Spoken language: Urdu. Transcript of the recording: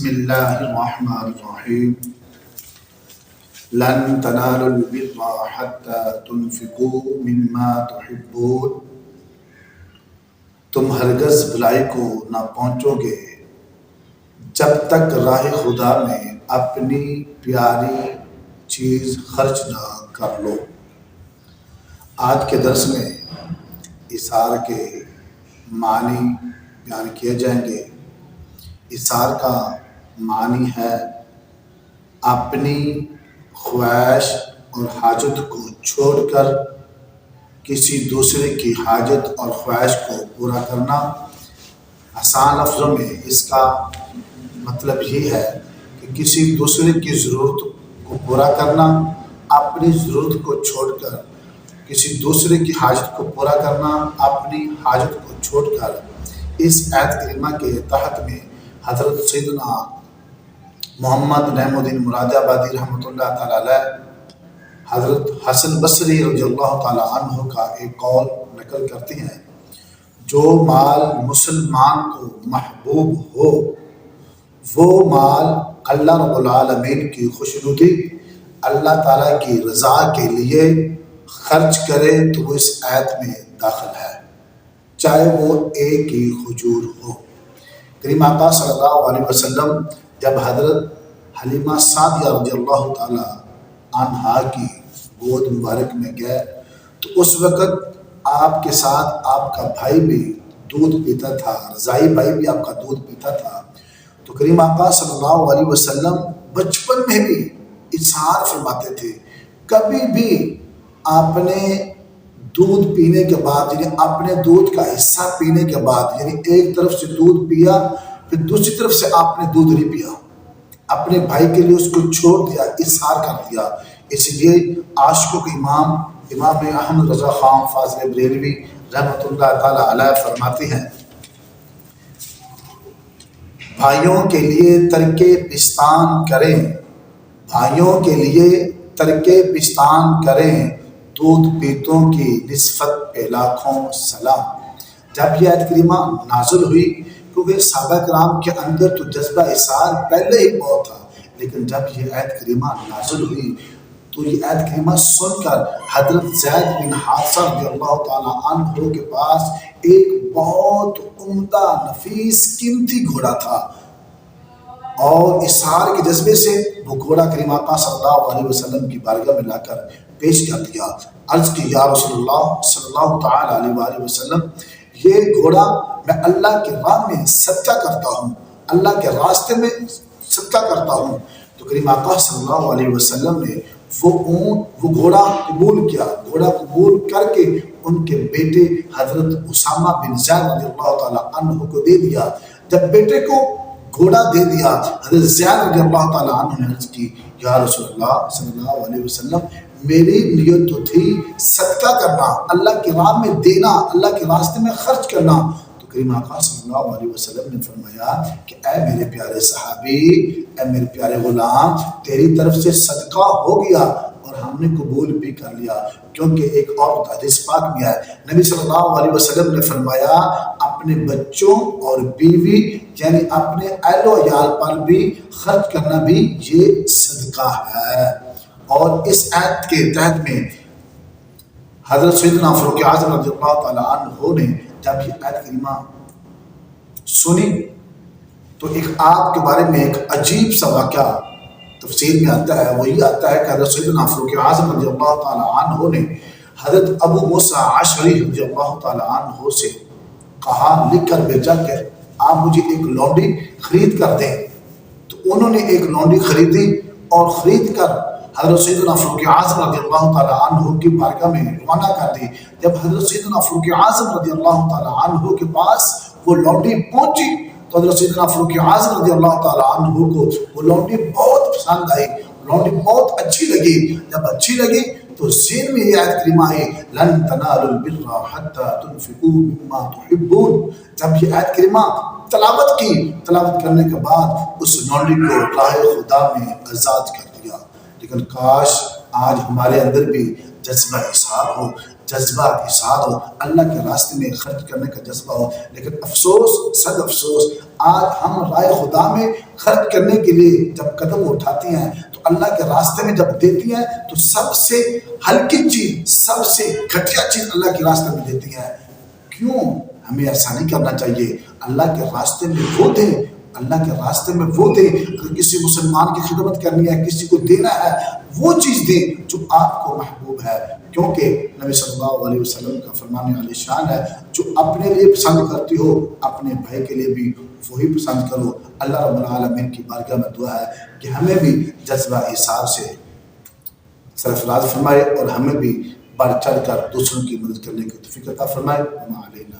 بسم اللہ الرحمن الرحیم لن تنالوا البر حتى تنفقوا مما تحبون، تم ہرگز بھلائی کو نہ پہنچو گے جب تک راہ خدا میں اپنی پیاری چیز خرچ نہ کر لو۔ آج کے درس میں ایثار کے معنی بیان کیے جائیں گے۔ ایثار کا معنی ہے اپنی خواہش اور حاجت کو چھوڑ کر کسی دوسرے کی حاجت اور خواہش کو پورا کرنا۔ آسان لفظوں میں اس کا مطلب یہ ہے کہ کسی دوسرے کی ضرورت کو پورا کرنا، اپنی ضرورت کو چھوڑ کر کسی دوسرے کی حاجت کو پورا کرنا، اپنی حاجت کو چھوڑ کر۔ اس آیت کریمہ کے تحت میں حضرت سیدنا محمد نعیم الدین مراد آبادی رحمۃ اللہ تعالیٰ علیہ، حضرت حسن بصری رضی اللہ تعالیٰ عنہ کا ایک قول نقل کرتے ہیں، جو مال مسلمان کو محبوب ہو وہ مال اللہ رب العالمین کی خوشنودی، اللہ تعالیٰ کی رضا کے لیے خرچ کرے تو وہ اس آیت میں داخل ہے، چاہے وہ ایک ہی کھجور ہو۔ کریم آقا صلی اللہ علیہ وسلم جب حضرت حلیمہ سعدیہ رضی اللہ تعالیٰ عنہا کی گود مبارک میں گئے تو اس وقت آپ کے ساتھ آپ کا بھائی بھی دودھ پیتا تھا، رضائی بھائی بھی آپ کا دودھ پیتا تھا۔ تو کریم آقا صلی اللہ علیہ وسلم بچپن میں بھی اظہار فرماتے تھے، کبھی بھی آپ نے دودھ پینے کے بعد یعنی اپنے دودھ کا حصہ پینے کے بعد یعنی ایک طرف سے دودھ پیا پھر دوسری طرف سے آپ نے دودھ نہیں پیا، اپنے بھائی کے لیے اس کو چھوڑ دیا، اظہار کر دیا۔ اس لیے عاشقوں کے امام احمد رضا خان فاضل بریلوی رحمۃ اللہ تعالیٰ علیہ فرماتے ہیں، بھائیوں کے لیے ترک پستان کریں، بھائیوں کے لیے ترک پستان کریں، دودھ پیتوں کی نسبت پہ لاکھوں سلام۔ جب یہ آیت کریمہ نازل ہوئی، کیونکہ صحابہ کرام کے اندر تو جذبہ ایثار پہلے ہی بہت تھا، لیکن جب یہ آیت کریمہ نازل ہوئی تو یہ آیت کریمہ سن کر حضرت زید بن حارثہ رضی اللہ تعالیٰ عنہ کے پاس ایک بہت عمدہ نفیس قیمتی گھوڑا تھا، اور اظہار کے جذبے سے وہ گھوڑا کریم آقا صلی اللہ علیہ وسلم کی بارگاہ میں لا کر پیش کر دیا۔ عرض کی یا رسول اللہ صلی اللہ تعالیٰ علیہ وآلہ وسلم، یہ گھوڑا میں اللہ کے راہ میں صدقہ کرتا ہوں، اللہ کے راستے میں صدقہ کرتا ہوں۔ تو کریم آقا صلی اللہ علیہ وسلم نے وہ گھوڑا قبول کیا، گھوڑا قبول کر کے ان کے بیٹے حضرت اسامہ بن زید رضی اللہ تعالیٰ عنہ کو دے دیا۔ جب بیٹے کو گھوڑا دے دیا، حضرت زید رضی اللہ تعالیٰ عنہ نے عرض کی یا رسول اللہ صلی اللہ علیہ وسلم، میری نیت تو تھی صدقہ کرنا، اللہ کی راہ میں دینا، اللہ کے راستے میں خرچ کرنا۔ تو کریم آقا صلی اللہ علیہ وسلم نے فرمایا کہ اے میرے پیارے صحابی، اے میرے پیارے غلام، تیری طرف سے صدقہ ہو گیا اور ہم نے قبول بھی کر لیا، کیونکہ ایک اور حدیث پاک میں ہے، نبی صلی اللہ علیہ وسلم نے فرمایا اپنے بچوں اور بیوی یعنی اپنے اہل و عیال پر بھی خرچ کرنا بھی یہ صدقہ ہے۔ اور اس آیت کے تحت میں حضرت سیدنا فاروق اعظم رضی اللہ تعالیٰ عنہ نے جب یہ آیت کریمہ سنی تو ایک آپ کے بارے میں ایک عجیب سا واقعہ تفسیر میں آتا ہے، وہ یہ آتا ہے کہ حضرت سیدنا فاروق اعظم رضی اللہ تعالیٰ عنہ نے حضرت ابو موسیٰ اشعری رضی اللہ تعالیٰ عنہ سے کہا، لکھ کر بھیجا کہ آپ مجھے ایک لونڈی خرید کر دیں۔ تو انہوں نے ایک لونڈی خریدی اور خرید کر حضرت سیدنا فاروق اعظم رضی اللہ تعالیٰ عنہ کی بارگاہ میں روانہ کر دی۔ جب حضرت سیدنا فاروق اعظم رضی اللہ تعالیٰ عنہ کے پاس وہ لونڈی پہنچی تو حضرت سیدنا فاروق اعظم رضی اللہ تعالیٰ عنہ کو وہ لونڈی بہت پسند آئی، لونڈی بہت اچھی لگی۔ جب اچھی لگی تو ذہن میں یہ آیت کریمہ آئی، لن تنالوا البر حتی تنفقوا مما تحبون۔ جب یہ آیت کریمہ تلاوت کی، تلاوت کرنے کے بعد اس لونڈی کو راہ خدا میں آزاد کر دیا۔ لیکن کاش آج ہمارے اندر بھی جذبہ ایثار ہو، جذبہ اثار ہو، اللہ کے راستے میں خرچ کرنے کا جذبہ ہو۔ لیکن افسوس، صد افسوس، آج ہم رائے خدا میں خرچ کرنے کے لیے جب قدم اٹھاتی ہیں تو اللہ کے راستے میں جب دیتی ہیں تو سب سے ہلکی چیز، سب سے گھٹیا چیز اللہ کے راستے میں دیتی ہیں۔ کیوں ہمیں ایسا نہیں کرنا چاہیے؟ اللہ کے راستے میں وہ دیں، اللہ کے راستے میں وہ دیں۔ اگر کسی مسلمان کی خدمت کرنی ہے، کسی کو دینا ہے، وہ چیز دیں جو آپ کو محبوب ہے، کیونکہ نبی صلی اللہ علیہ وسلم کا فرمان عالی شان ہے، جو اپنے لیے پسند کرتی ہو اپنے بھائی کے لیے بھی وہی پسند کرو۔ اللہ رب العالمین کی بارگاہ میں دعا ہے کہ ہمیں بھی جذبہ ایثار سے سرفراز فرمائے اور ہمیں بھی بڑھ چڑھ کر دوسروں کی مدد کرنے کی توفیق عطا فرمائے۔ وما علینا